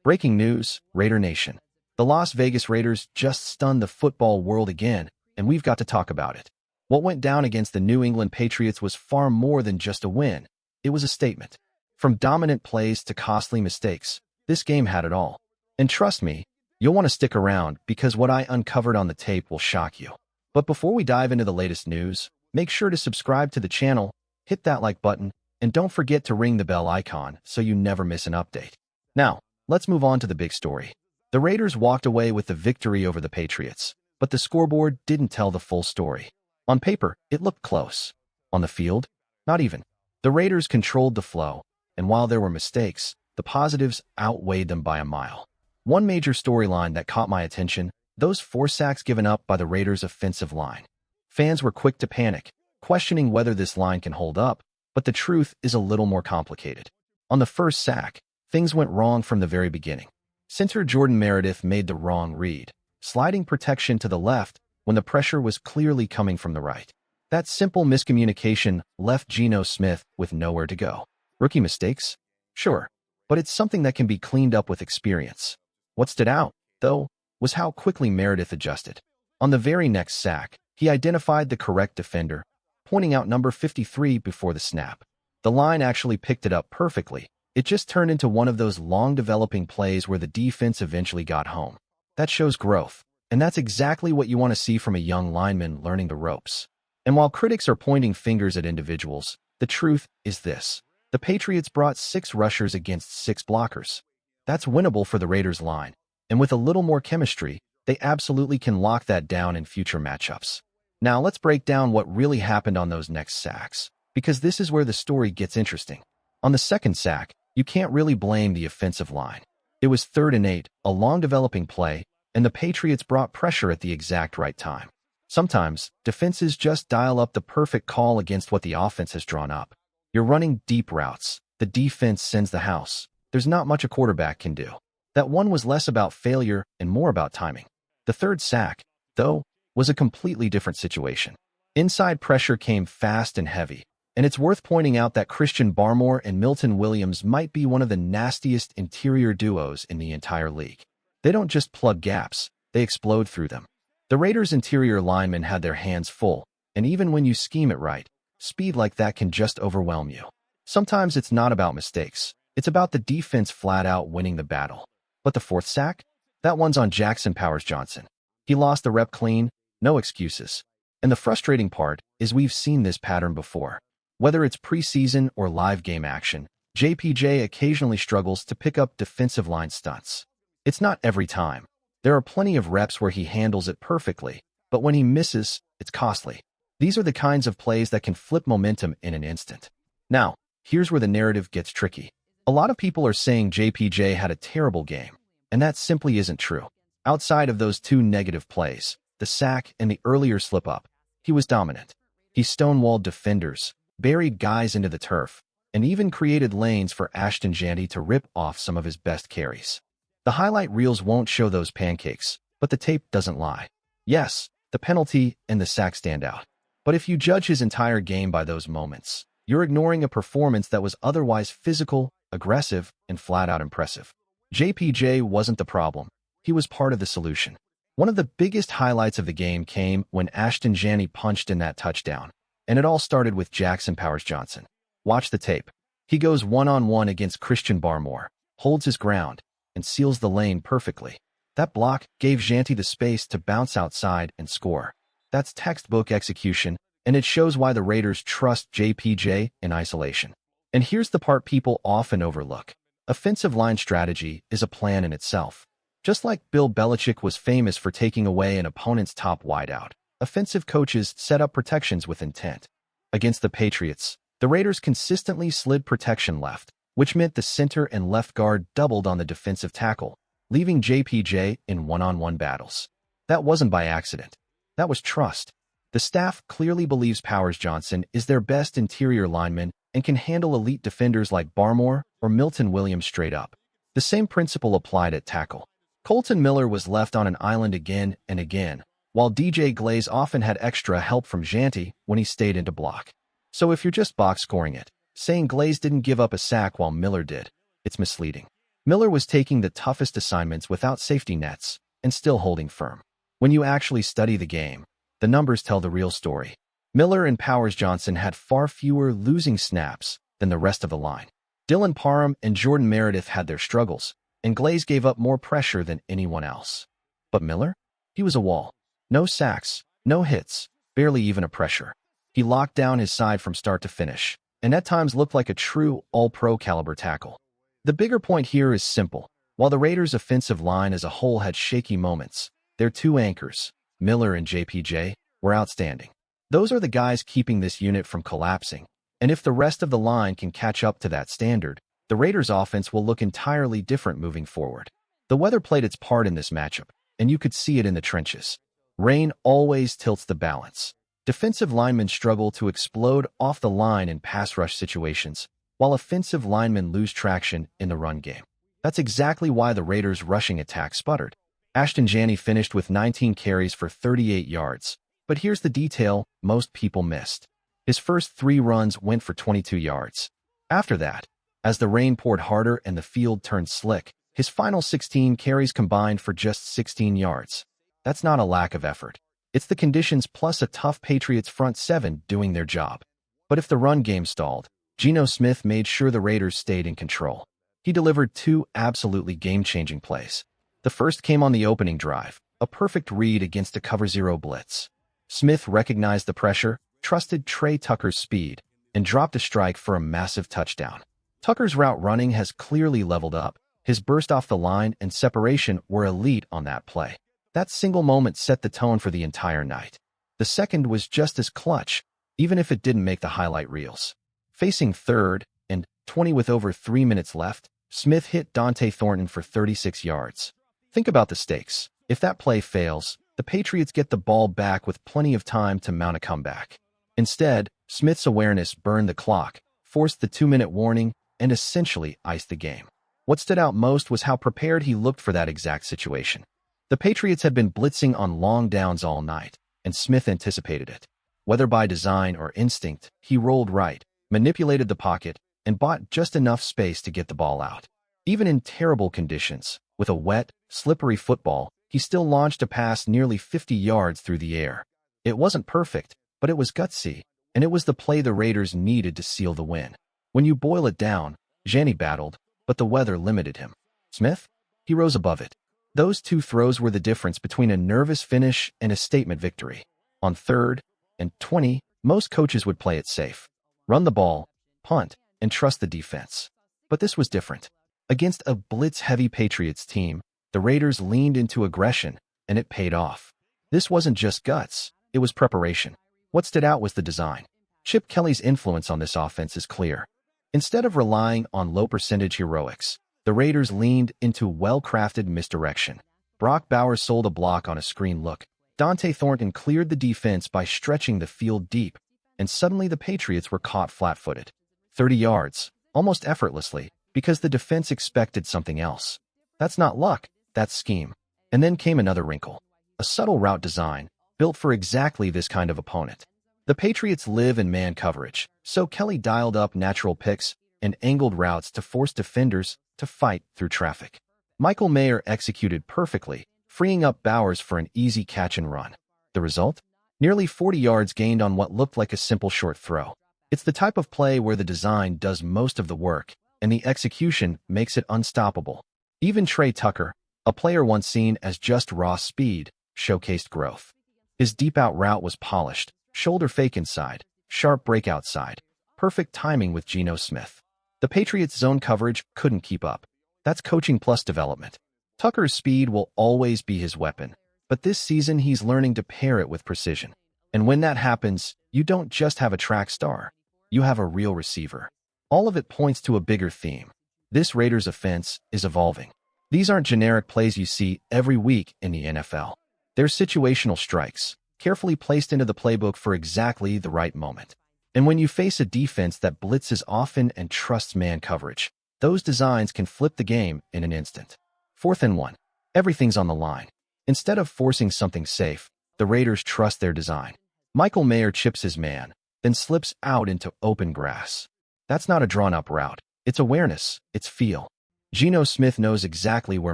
Breaking news, Raider Nation. The Las Vegas Raiders just stunned the football world again, and we've got to talk about it. What went down against the New England Patriots was far more than just a win. It was a statement. From dominant plays to costly mistakes, this game had it all. And trust me, you'll want to stick around because what I uncovered on the tape will shock you. But before we dive into the latest news, make sure to subscribe to the channel, hit that like button, and don't forget to ring the bell icon so you never miss an update. Now, let's move on to the big story. The Raiders walked away with the victory over the Patriots, but the scoreboard didn't tell the full story. On paper, it looked close. On the field, not even. The Raiders controlled the flow, and while there were mistakes, the positives outweighed them by a mile. One major storyline that caught my attention, those 4 sacks given up by the Raiders' offensive line. Fans were quick to panic, questioning whether this line can hold up, but the truth is a little more complicated. On the first sack, things went wrong from the very beginning. Center Jordan Meredith made the wrong read, sliding protection to the left when the pressure was clearly coming from the right. That simple miscommunication left Geno Smith with nowhere to go. Rookie mistakes? Sure, but it's something that can be cleaned up with experience. What stood out, though, was how quickly Meredith adjusted. On the very next sack, he identified the correct defender, pointing out number 53 before the snap. The line actually picked it up perfectly. It just turned into one of those long-developing plays where the defense eventually got home. That shows growth, and that's exactly what you want to see from a young lineman learning the ropes. And while critics are pointing fingers at individuals, the truth is this. The Patriots brought 6 rushers against 6 blockers. That's winnable for the Raiders line, and with a little more chemistry, they absolutely can lock that down in future matchups. Now let's break down what really happened on those next sacks, because this is where the story gets interesting. On the second sack, you can't really blame the offensive line. It was 3rd and 8, a long developing play, and the Patriots brought pressure at the exact right time. Sometimes, defenses just dial up the perfect call against what the offense has drawn up. You're running deep routes. The defense sends the house. There's not much a quarterback can do. That one was less about failure and more about timing. The third sack, though, was a completely different situation. Inside pressure came fast and heavy. And it's worth pointing out that Christian Barmore and Milton Williams might be one of the nastiest interior duos in the entire league. They don't just plug gaps, they explode through them. The Raiders' interior linemen had their hands full, and even when you scheme it right, speed like that can just overwhelm you. Sometimes it's not about mistakes, it's about the defense flat out winning the battle. But the fourth sack? That one's on Jackson Powers-Johnson. He lost the rep clean, no excuses. And the frustrating part is we've seen this pattern before. Whether it's preseason or live game action, JPJ occasionally struggles to pick up defensive line stunts. It's not every time. There are plenty of reps where he handles it perfectly, but when he misses, it's costly. These are the kinds of plays that can flip momentum in an instant. Now, here's where the narrative gets tricky. A lot of people are saying JPJ had a terrible game, and that simply isn't true. Outside of those 2 negative plays, the sack and the earlier slip-up, he was dominant. He stonewalled defenders, buried guys into the turf, and even created lanes for Ashton Jeanty to rip off some of his best carries. The highlight reels won't show those pancakes, but the tape doesn't lie. Yes, the penalty and the sack stand out. But if you judge his entire game by those moments, you're ignoring a performance that was otherwise physical, aggressive, and flat-out impressive. JPJ wasn't the problem. He was part of the solution. One of the biggest highlights of the game came when Ashton Jeanty punched in that touchdown. And it all started with Jackson Powers-Johnson. Watch the tape. He goes one-on-one against Christian Barmore, holds his ground, and seals the lane perfectly. That block gave Jeanty the space to bounce outside and score. That's textbook execution, and it shows why the Raiders trust JPJ in isolation. And here's the part people often overlook. Offensive line strategy is a plan in itself. Just like Bill Belichick was famous for taking away an opponent's top wideout, offensive coaches set up protections with intent. Against the Patriots, the Raiders consistently slid protection left, which meant the center and left guard doubled on the defensive tackle, leaving JPJ in one-on-one battles. That wasn't by accident. That was trust. The staff clearly believes Powers-Johnson is their best interior lineman and can handle elite defenders like Barmore or Milton Williams straight up. The same principle applied at tackle. Colton Miller was left on an island again and again, while DJ Glaze often had extra help from Jeanty when he stayed into block. So if you're just box scoring it, saying Glaze didn't give up a sack while Miller did, it's misleading. Miller was taking the toughest assignments without safety nets and still holding firm. When you actually study the game, the numbers tell the real story. Miller and Powers Johnson had far fewer losing snaps than the rest of the line. Dylan Parham and Jordan Meredith had their struggles, and Glaze gave up more pressure than anyone else. But Miller? He was a wall. No sacks, no hits, barely even a pressure. He locked down his side from start to finish, and at times looked like a true all-pro caliber tackle. The bigger point here is simple. While the Raiders' offensive line as a whole had shaky moments, their two anchors, Miller and JPJ, were outstanding. Those are the guys keeping this unit from collapsing, and if the rest of the line can catch up to that standard, the Raiders' offense will look entirely different moving forward. The weather played its part in this matchup, and you could see it in the trenches. Rain always tilts the balance. Defensive linemen struggle to explode off the line in pass rush situations, while offensive linemen lose traction in the run game. That's exactly why the Raiders' rushing attack sputtered. Ashton Janney finished with 19 carries for 38 yards, but here's the detail most people missed. His first 3 runs went for 22 yards. After that, as the rain poured harder and the field turned slick, his final 16 carries combined for just 16 yards. That's not a lack of effort. It's the conditions plus a tough Patriots front 7 doing their job. But if the run game stalled, Geno Smith made sure the Raiders stayed in control. He delivered 2 absolutely game-changing plays. The first came on the opening drive, a perfect read against a cover 0 blitz. Smith recognized the pressure, trusted Trey Tucker's speed, and dropped a strike for a massive touchdown. Tucker's route running has clearly leveled up. His burst off the line and separation were elite on that play. That single moment set the tone for the entire night. The second was just as clutch, even if it didn't make the highlight reels. Facing 3rd and 20 with over 3 minutes left, Smith hit Dante Thornton for 36 yards. Think about the stakes. If that play fails, the Patriots get the ball back with plenty of time to mount a comeback. Instead, Smith's awareness burned the clock, forced the 2-minute warning, and essentially iced the game. What stood out most was how prepared he looked for that exact situation. The Patriots had been blitzing on long downs all night, and Smith anticipated it. Whether by design or instinct, he rolled right, manipulated the pocket, and bought just enough space to get the ball out. Even in terrible conditions, with a wet, slippery football, he still launched a pass nearly 50 yards through the air. It wasn't perfect, but it was gutsy, and it was the play the Raiders needed to seal the win. When you boil it down, Janney battled, but the weather limited him. Smith? He rose above it. Those 2 throws were the difference between a nervous finish and a statement victory. On 3rd and 20, most coaches would play it safe. Run the ball, punt, and trust the defense. But this was different. Against a blitz-heavy Patriots team, the Raiders leaned into aggression, and it paid off. This wasn't just guts, it was preparation. What stood out was the design. Chip Kelly's influence on this offense is clear. Instead of relying on low-percentage heroics, the Raiders leaned into well-crafted misdirection. Brock Bowers sold a block on a screen look. Dante Thornton cleared the defense by stretching the field deep, and suddenly the Patriots were caught flat-footed. 30 yards, almost effortlessly, because the defense expected something else. That's not luck, that's scheme. And then came another wrinkle. A subtle route design, built for exactly this kind of opponent. The Patriots live in man coverage, so Kelly dialed up natural picks and angled routes to force defenders to fight through traffic. Michael Mayer executed perfectly, freeing up Bowers for an easy catch and run. The result? Nearly 40 yards gained on what looked like a simple short throw. It's the type of play where the design does most of the work, and the execution makes it unstoppable. Even Trey Tucker, a player once seen as just raw speed, showcased growth. His deep-out route was polished, shoulder fake inside, sharp break outside, perfect timing with Geno Smith. The Patriots' zone coverage couldn't keep up. That's coaching plus development. Tucker's speed will always be his weapon, but this season he's learning to pair it with precision. And when that happens, you don't just have a track star. You have a real receiver. All of it points to a bigger theme. This Raiders offense is evolving. These aren't generic plays you see every week in the NFL. They're situational strikes, carefully placed into the playbook for exactly the right moment. And when you face a defense that blitzes often and trusts man coverage, those designs can flip the game in an instant. 4th and 1. Everything's on the line. Instead of forcing something safe, the Raiders trust their design. Michael Mayer chips his man, then slips out into open grass. That's not a drawn-up route. It's awareness. It's feel. Geno Smith knows exactly where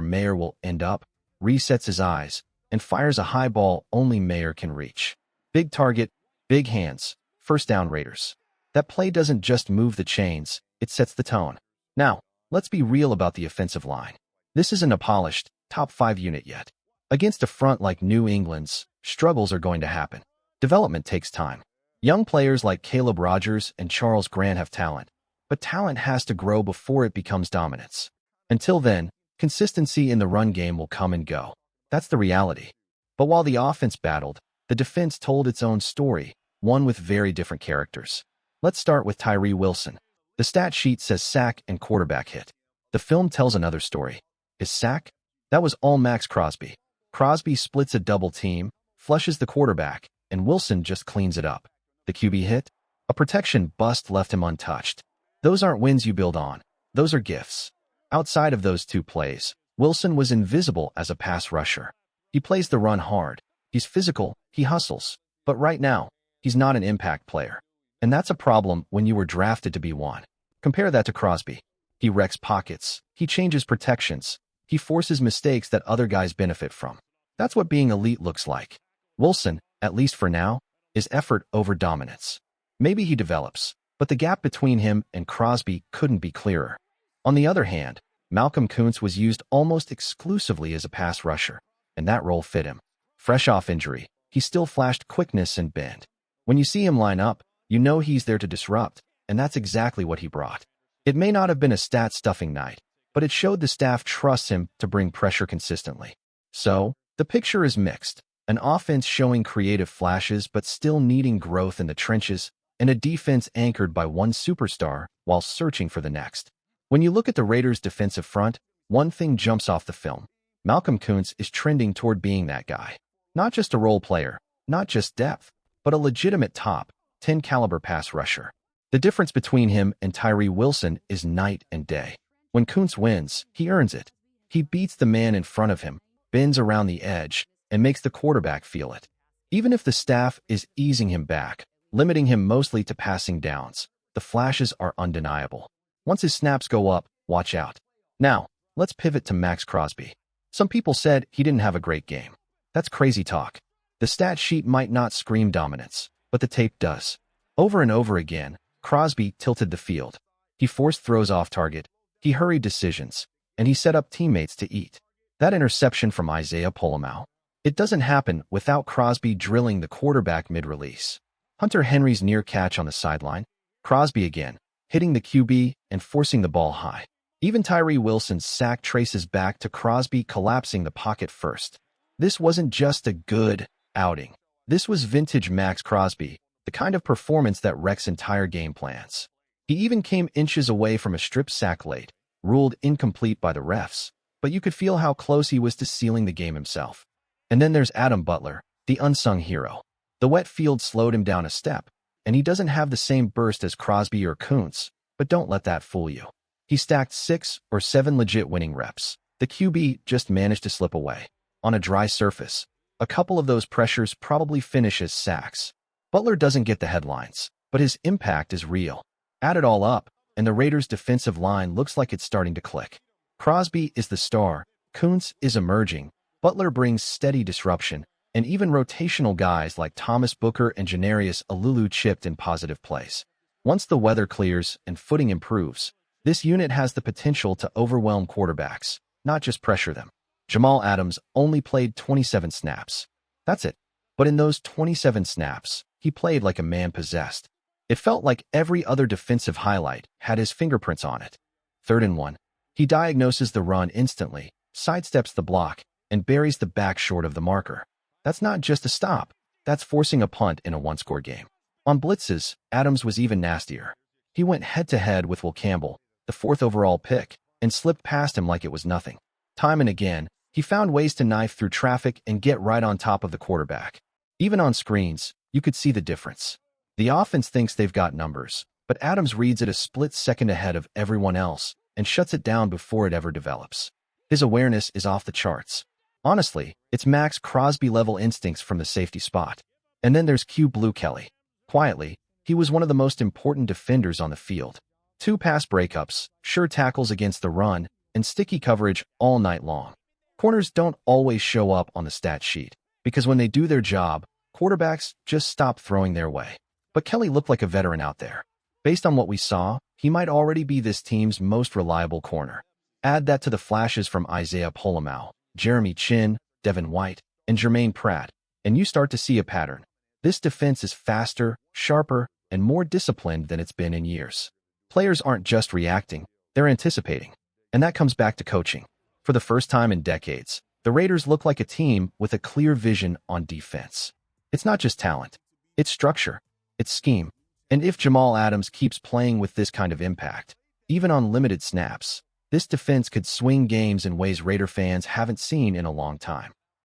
Mayer will end up, resets his eyes, and fires a high ball only Mayer can reach. Big target, big hands, first down Raiders. That play doesn't just move the chains, it sets the tone. Now, let's be real about the offensive line. This isn't a polished, top 5 unit yet. Against a front like New England's, struggles are going to happen. Development takes time. Young players like Caleb Rogers and Charles Grant have talent, but talent has to grow before it becomes dominance. Until then, consistency in the run game will come and go. That's the reality. But while the offense battled, the defense told its own story, one with very different characters. Let's start with Tyree Wilson. The stat sheet says sack and quarterback hit. The film tells another story. His sack? That was all Max Crosby. Crosby splits a double team, flushes the quarterback, and Wilson just cleans it up. The QB hit? A protection bust left him untouched. Those aren't wins you build on. Those are gifts. Outside of those two plays, Wilson was invisible as a pass rusher. He plays the run hard. He's physical, he hustles. But right now, he's not an impact player. And that's a problem when you were drafted to be one. Compare that to Crosby. He wrecks pockets. He changes protections. He forces mistakes that other guys benefit from. That's what being elite looks like. Wilson, at least for now, is effort over dominance. Maybe he develops, but the gap between him and Crosby couldn't be clearer. On the other hand, Malcolm Kuntz was used almost exclusively as a pass rusher, and that role fit him. Fresh off injury, he still flashed quickness and bend. When you see him line up, you know he's there to disrupt, and that's exactly what he brought. It may not have been a stat-stuffing night, but it showed the staff trusts him to bring pressure consistently. So, the picture is mixed. An offense showing creative flashes but still needing growth in the trenches, and a defense anchored by one superstar while searching for the next. When you look at the Raiders' defensive front, one thing jumps off the film. Malcolm Kuntz is trending toward being that guy. Not just a role player, not just depth, but a legitimate top 10 caliber pass rusher. The difference between him and Tyree Wilson is night and day. When Kuntz wins, he earns it. He beats the man in front of him, bends around the edge, and makes the quarterback feel it. Even if the staff is easing him back, limiting him mostly to passing downs, the flashes are undeniable. Once his snaps go up, watch out. Now, let's pivot to Max Crosby. Some people said he didn't have a great game. That's crazy talk. The stat sheet might not scream dominance, but the tape does. Over and over again, Crosby tilted the field. He forced throws off target, he hurried decisions, and he set up teammates to eat. That interception from Isaiah Polamau. It doesn't happen without Crosby drilling the quarterback mid-release. Hunter Henry's near catch on the sideline. Crosby again, hitting the QB and forcing the ball high. Even Tyree Wilson's sack traces back to Crosby collapsing the pocket first. This wasn't just a good outing. This was vintage Max Crosby, the kind of performance that wrecks entire game plans. He even came inches away from a strip sack late, ruled incomplete by the refs, but you could feel how close he was to sealing the game himself. And then there's Adam Butler, the unsung hero. The wet field slowed him down a step, and he doesn't have the same burst as Crosby or Kuntz, but don't let that fool you. He stacked 6 or 7 legit winning reps. The QB just managed to slip away. On a dry surface, a couple of those pressures probably finish as sacks. Butler doesn't get the headlines, but his impact is real. Add it all up, and the Raiders' defensive line looks like it's starting to click. Crosby is the star, Kuntz is emerging, Butler brings steady disruption, and even rotational guys like Thomas Booker and Janarius Alulu chipped in positive plays. Once the weather clears and footing improves, this unit has the potential to overwhelm quarterbacks, not just pressure them. Jamal Adams only played 27 snaps. That's it. But in those 27 snaps, he played like a man possessed. It felt like every other defensive highlight had his fingerprints on it. 3rd and 1. He diagnoses the run instantly, sidesteps the block, and buries the back short of the marker. That's not just a stop. That's forcing a punt in a one-score game. On blitzes, Adams was even nastier. He went head-to-head with Will Campbell, the 4th overall pick, and slipped past him like it was nothing. Time and again, he found ways to knife through traffic and get right on top of the quarterback. Even on screens, you could see the difference. The offense thinks they've got numbers, but Adams reads it a split second ahead of everyone else and shuts it down before it ever develops. His awareness is off the charts. Honestly, it's Max Crosby-level instincts from the safety spot. And then there's Q Blue Kelly. Quietly, he was one of the most important defenders on the field. 2 pass breakups, sure tackles against the run, and sticky coverage all night long. Corners don't always show up on the stat sheet, because when they do their job, quarterbacks just stop throwing their way. But Kelly looked like a veteran out there. Based on what we saw, he might already be this team's most reliable corner. Add that to the flashes from Isaiah Polamau, Jeremy Chin, Devin White, and Jermaine Pratt, and you start to see a pattern. This defense is faster, sharper, and more disciplined than it's been in years. Players aren't just reacting, they're anticipating. And that comes back to coaching. For the first time in decades, the Raiders look like a team with a clear vision on defense. It's not just talent, it's structure, it's scheme. And if Jamal Adams keeps playing with this kind of impact, even on limited snaps, this defense could swing games in ways Raider fans haven't seen in a long time.